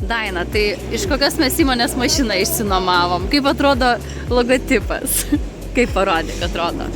Daina, tai iš kokios mes įmonės mašiną išsinuomavom? Kaip atrodo logotipas? Kaip parodė, kad atrodo?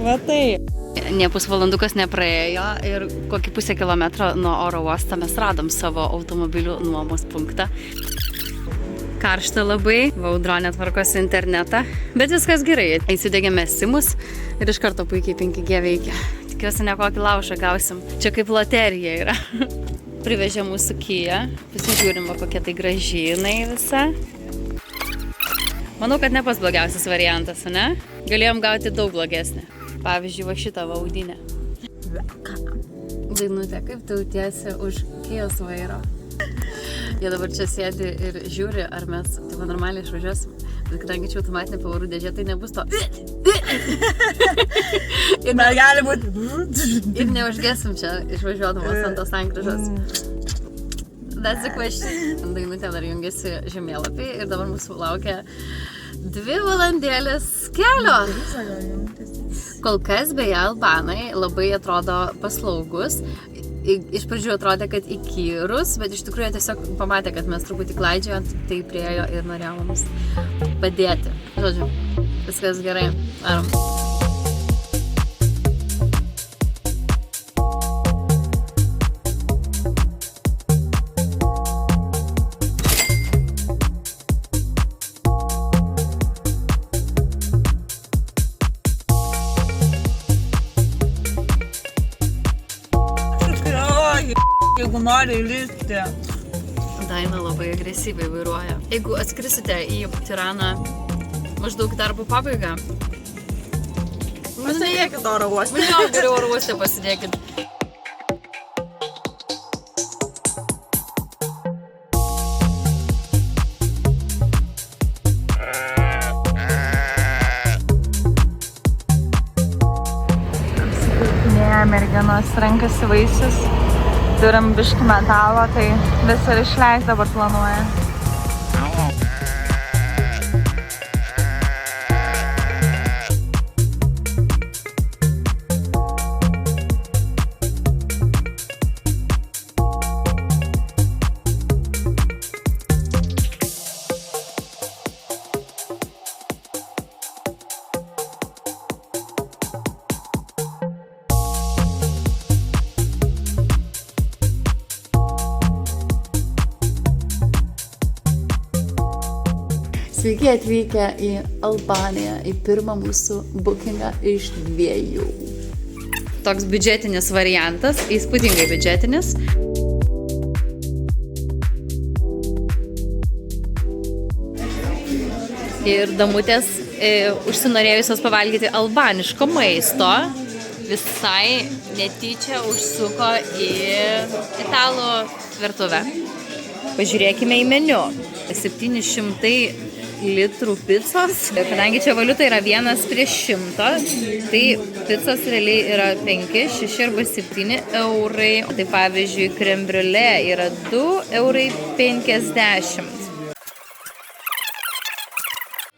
Va tai. Nė pusvalandukas nepraėjo ir kokį pusę kilometro nuo oro uosto mes radom savo automobilių nuomos punktą. Karšta labai, Audronė tvarkosi internetą, bet viskas gerai. Įsidegėme simus ir iš karto puikiai 5G veikia. Tikiuosi ne kokį laužą gausim. Čia kaip loterija yra. Privežė mūsų Kia, pasižiūrima kokia tai graži jinai visa. Manau, kad ne pas blogiausias variantas, ne? Galėjom gauti daug blogesnį. Pavyzdžiui, va šitą Audinę. Dainutė, kaip tu jautiesi už Kijos vairo? Jie dabar čia sėdi ir žiūri, ar mes taip normaliai išvažiuosim. Bet kadangi čia automatinė pavarų dėžė, tai nebus to. Ir mes gali būti. Ir neužgesim čia išvažiuodamos ant tos sankryžos. That's the question. Dainutė dar jungiasi žemėlapį ir dabar mūsų laukia 2 valandėlės kelio. Kol kas beje albanai labai atrodo paslaugus. Iš pradžių atrodė, kad įkyrus, bet iš tikrųjų tiesiog pamatė, kad mes truputį klaidžiojant, tai priejo ir norėjo mums padėti. Žodžiu, viskas gerai. Varom. Jeigu nori įlipti. Daina labai agresyviai vairuoja. Jeigu atskrisite į Tiraną maždaug darbo pabaigą, Pasidėkit oro uostą. jau geriau oro uoste pasidėkit. Merginos renkasi vaisius. Turim biškį metalo, tai vis ir išleis dabar planuoja. Sveiki atvykę į Albaniją, į pirmą mūsų bookingą iš 2. Toks biudžetinis variantas, įspūdingai biudžetinis. Ir damutės užsinorėjusios pavalgyti albaniško maisto visai netyčia užsuko į italų virtuvę. Pažiūrėkime į meniu. 700 litrų picos. Kadangi čia valiuta yra 1:100, tai picos realiai yra 5, 6 arba 7 eurai. Tai pavyzdžiui, crème brûlée yra 2,50 €.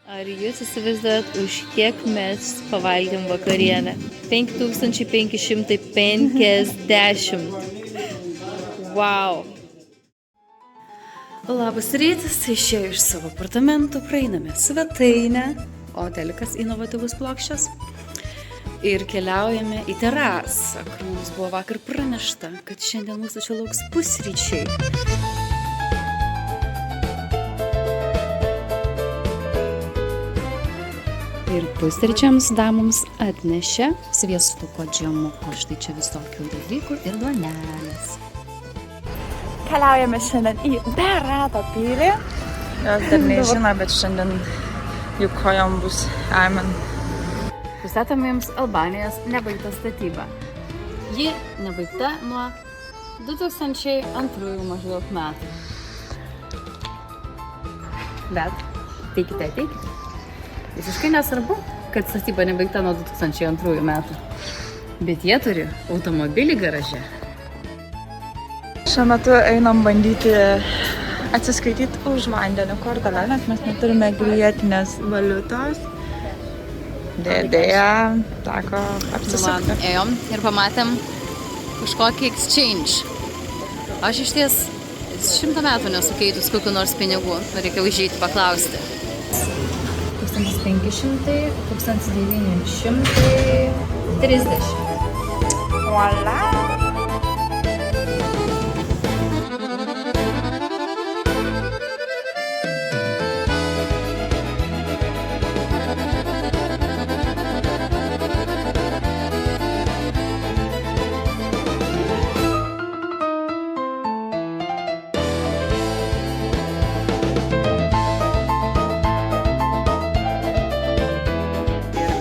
Ar jūs įsivaizduojat, už kiek mes pavalgėm vakarienę? 5550. Wow. Labas rytas, išėjau iš savo apartamentų, praeiname svetainę, o telikas inovatyvus plokščias. Ir keliaujame į terasą, kur mums buvo vakar pranešta, kad šiandien mūsų čia lauks pusryčiai. Ir pusryčiams damoms atnešė sviestuko džemuko, štai čia visokių dalykų ir duonelės. Keliaujame šiandien į Berato pilį. Jos dar nežino, bet šiandien jų kojom bus amen. Pristatome jums Albanijos nebaigtą statybą. Ji nebaigta nuo 2002 maždaug metų. Bet ateikite. Visiškai nesvarbu, kad statyba nebaigta nuo 2002 metų. Bet jie turi automobilį garaže. Šiuo metu einam bandyti atsiskaityti už vandenį kortelę, nes mes neturime grietinės valiutos. Dėja, teko apsisukti. Ėjom ir pamatėm kažkokį exchange. Aš iš ties 100 metų nesukeitus kokiu nors pinigų. Reikia užeiti paklausti. 1500, 1930. Voila!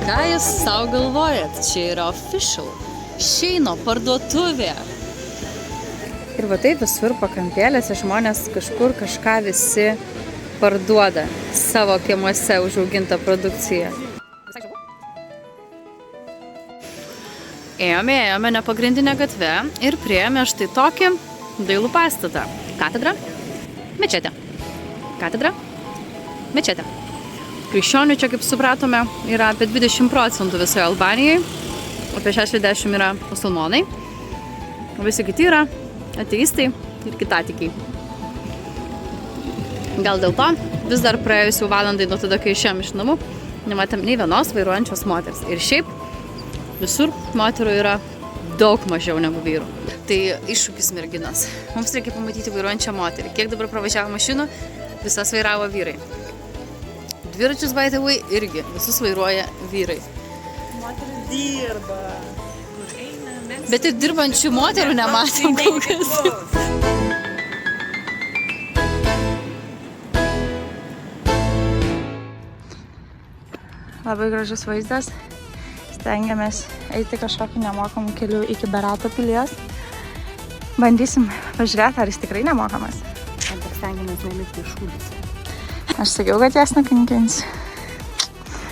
Ką jūs savo galvojat? Čia yra official Sheino parduotuvė. Ir va taip visur pakampėlėse žmonės kažkur kažką visi parduoda savo kiemuose užaugintą produkciją. Ėjome nepagrindinę gatvę ir priėjome štai tokį dailų pastatą. Katedra, mečetė. Katedra, mečetė. Krikščionių čia, kaip supratome, yra apie 20% visoje Albanijoje, apie 60 yra musulmonai, o visi kiti yra ateistai ir kitatikiai. Gal dėl to vis dar praėjusių valandai nuo tada, kai išėjom iš namų, nematėm nei vienos vairuojančios moters. Ir šiaip visur moterų yra daug mažiau negu vyrų. Tai iššūkis merginos. Mums reikia pamatyti vairuojančią moterį. Kiek dabar pravažiavo mašinų, visas vairavo vyrai. Dviračius, by the way, irgi visus vairuoja vyrai. Moteris dirba. Bet ir dirbančių moterų nematom kol kas. Labai gražus vaizdas. Stengiamės eiti kažkokį nemokamų kelių iki Berato pilies. Bandysim pažiūrėti, ar jis tikrai nemokamas. Stengiamės nelipti iš šūdės. Aš sakiau, kad jas nukankinsiu.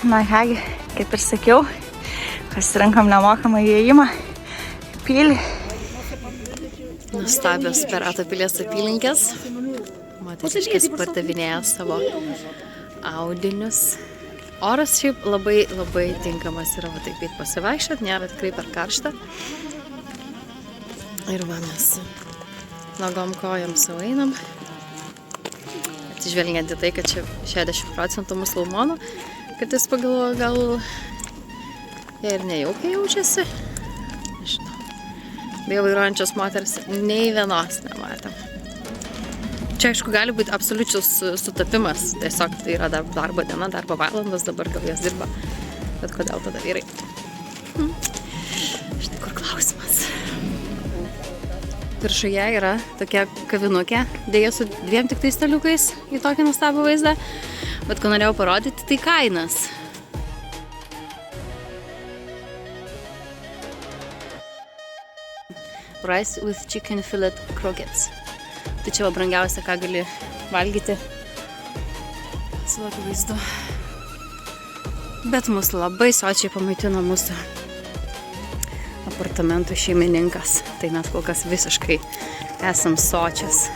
Na kągi, kaip ir sakiau, pasirinkom nemokamą įėjimą į pilį. Nustabios Berato pilies apylinkės. Moteriškės pardavinėja savo audinius. Oras šiaip labai tinkamas yra va taip eit pasivaikščiot, nėra tikrai per karštą. Ir va mes nuogom kojom savo einam. Atsižvelgiant į tai, kad čia 60% musulmonų, kartais pagalvoju, gal jie ir nejaukiai jaučiasi. Nežinau. Beje, vairuojančios moters nei vienos nematėm. Čia, aišku, gali būti absoliučius sutapimas. Tiesiog tai yra darbo diena, darbo valandos, dabar gal jas dirba. Bet kodėl tada vyrai? Štai kur klausimas. Viršuje yra tokia kavinukė, dėja su 2 tik tai staliukais į tokį nuostabų vaizdą. Bet ko norėjau parodyti, tai kainas. Rice with chicken fillet croquettes. Tai čia va brangiausia, ką gali valgyti su tokiu vaizdu. Bet mus labai sočiai pamaitino mūsų apartamentų šeimininkas. Tai mes kol kas visiškai esam sočias.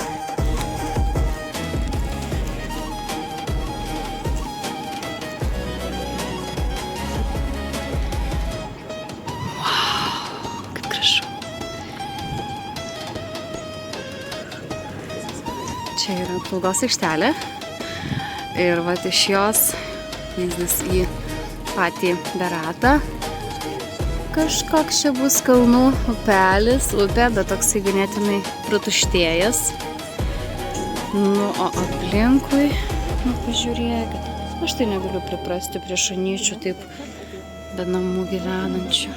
Kaip gražu. Čia yra apžvalgos aikštelė ir vat iš jos vaizdas į patį Beratą. Kažkoks čia bus kalnų upelis, upė, bet toksai ganėtinai pratuštėjęs. Nu, o aplinkui, pažiūrėkit, aš tai negaliu priprasti prie šunyčių taip be namų gyvenančių.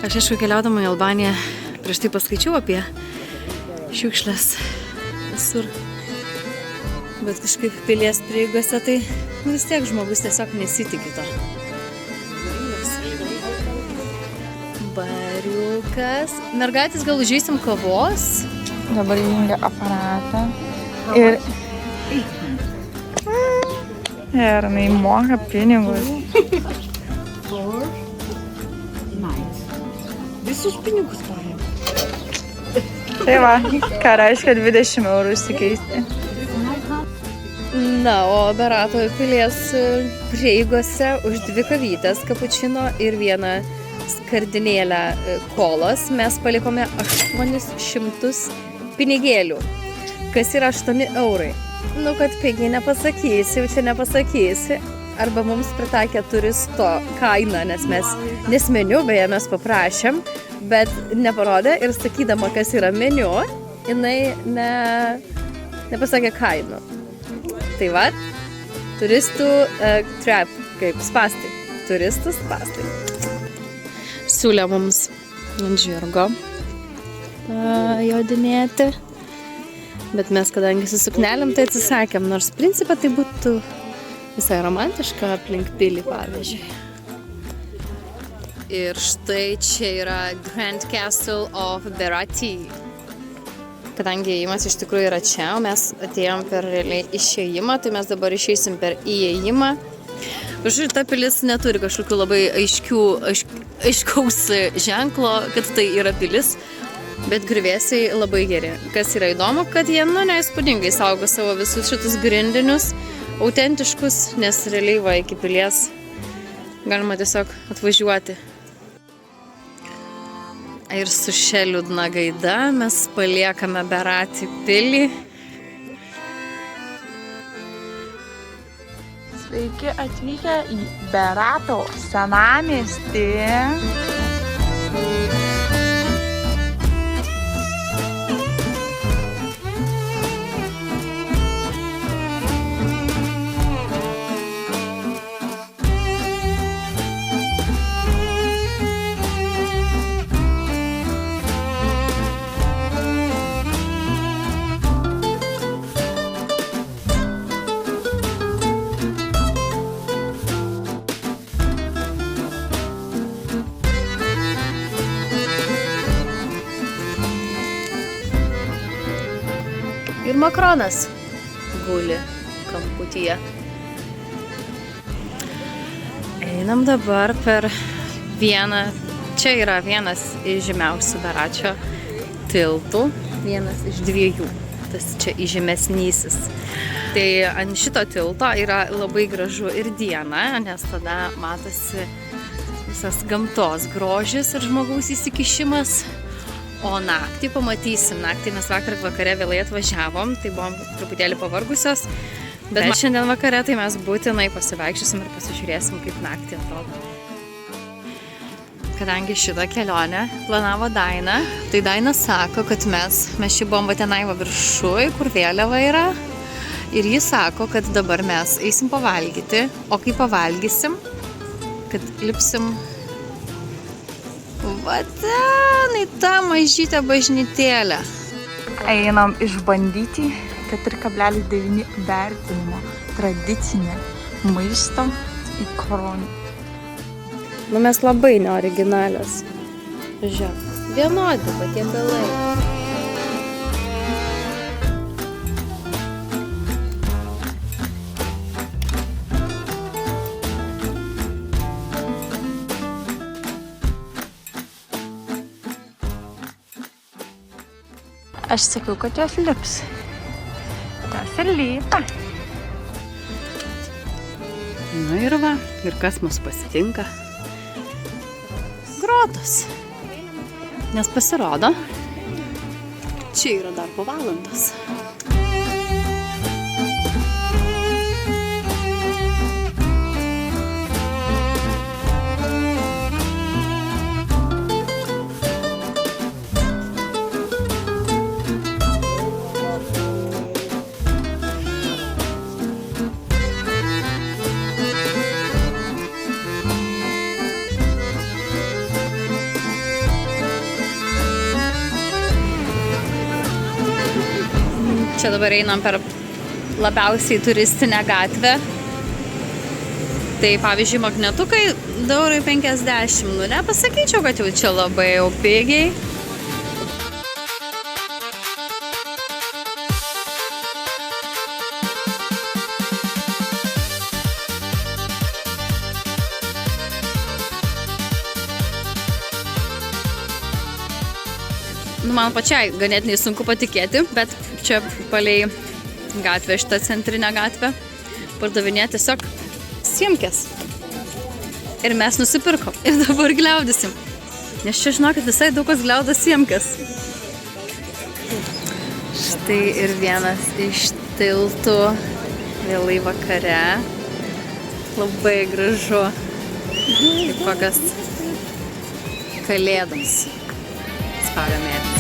Aš aišku keliaudama į Albaniją prieš tai paskaičiau apie šiukšles visur. Bet kažkaip pilies prieigose tai vis tiek žmogus tiesiog nesitikė to. Bariukas. Mergaitės, gal užeisim kavos? Dabar įjungia aparatą. Ir jinai moka pinigus. Visus pinigus paėmė. Tai va, ką reiškia 20 eurų įsikeisti. Na, o Barato pilies prieigose už 2 kavytės kapučino ir 1 skardinėlę kolos mes palikome 800 pinigėlių, kas yra 8 eurai. Nu, kad pigiai nepasakysi, jau čia nepasakysi. Arba mums pritaikė turisto kainą, nes meniu, beje, mes paprašėm, bet neparodė ir sakydama, kas yra meniu, jinai nepasakė kainų. Tai va, turistų trap, kaip spastai. Turistų spastai. Siūlė mums ant žirgo jodinėti, bet mes, kadangi su suknelėm, tai atsisakėm, nors principą tai būtų visai romantiška aplink pilį, pavyzdžiui. Ir štai čia yra Grand Castle of Berati. Kadangi įėjimas iš tikrųjų yra čia, o mes atėjom per realiai išėjimą, tai mes dabar išeisim per įėjimą. Žiūrėjau, ta pilis neturi kažkokių labai aiškaus ženklo, kad tai yra pilis, bet griuvėsiai labai geri. Kas yra įdomu, kad jie, neįspūdingai saugo savo visus šitus grindinius, autentiškus, nes realiai va iki pilies galima tiesiog atvažiuoti. Ir su šia liūdna gaida mes paliekame Berati pilį. Sveiki atvykę į Berato senamiestį. Ir Makronas guli kamputyje. Einam dabar per vieną, čia yra vienas iš žymiausių Beračio tiltų, vienas iš 2, tas čia įžymesnysis. Tai ant šito tilto yra labai gražu ir diena, nes tada matosi visas gamtos grožis ir žmogaus įsikišimas. O naktį pamatysim. Naktį mes vakare vėlai atvažiavom, tai buvom truputėlį pavargusios. Bet šiandien vakare tai mes būtinai pasivaikščiosim ir pasižiūrėsim, kaip naktį atrodo. Kadangi šitą kelionę planavo Daina, tai Daina sako, kad mes šį buvom tenai viršuj, kur vėliava yra. Ir ji sako, kad dabar mes eisim pavalgyti, o kai pavalgysim, kad lipsim va ten į tą mažytę bažnytėlę. Einam išbandyti 4,9 vertinimo tradicinę maisto įkronį. Nu, mes labai neoriginalios. Žiūrėk, vienodi patiekalai. Aš sakiau, kad jos lips. Tas ir lipa. Na ir va, ir kas mus pasitinka? Grotos. Nes pasirodo, čia yra darbo valandos. Čia dabar einam per labiausiai turistinę gatvę. Tai pavyzdžiui, magnetukai 2,50 €. Nu, nepasakyčiau, kad jau čia labai jau pigiai. Nu, man pačiai ganėtinai sunku patikėti, bet čia palei gatvę, šitą centrinę gatvę, pardavinėja tiesiog siemkės. Ir mes nusipirkom. Ir dabar gliaudysim. Nes čia, žinokit, visai daug kas gliauda siemkės. Štai ir vienas iš tiltų vėlai vakare. Labai gražu. Kaip kokios kalėdos spalio mėnesį.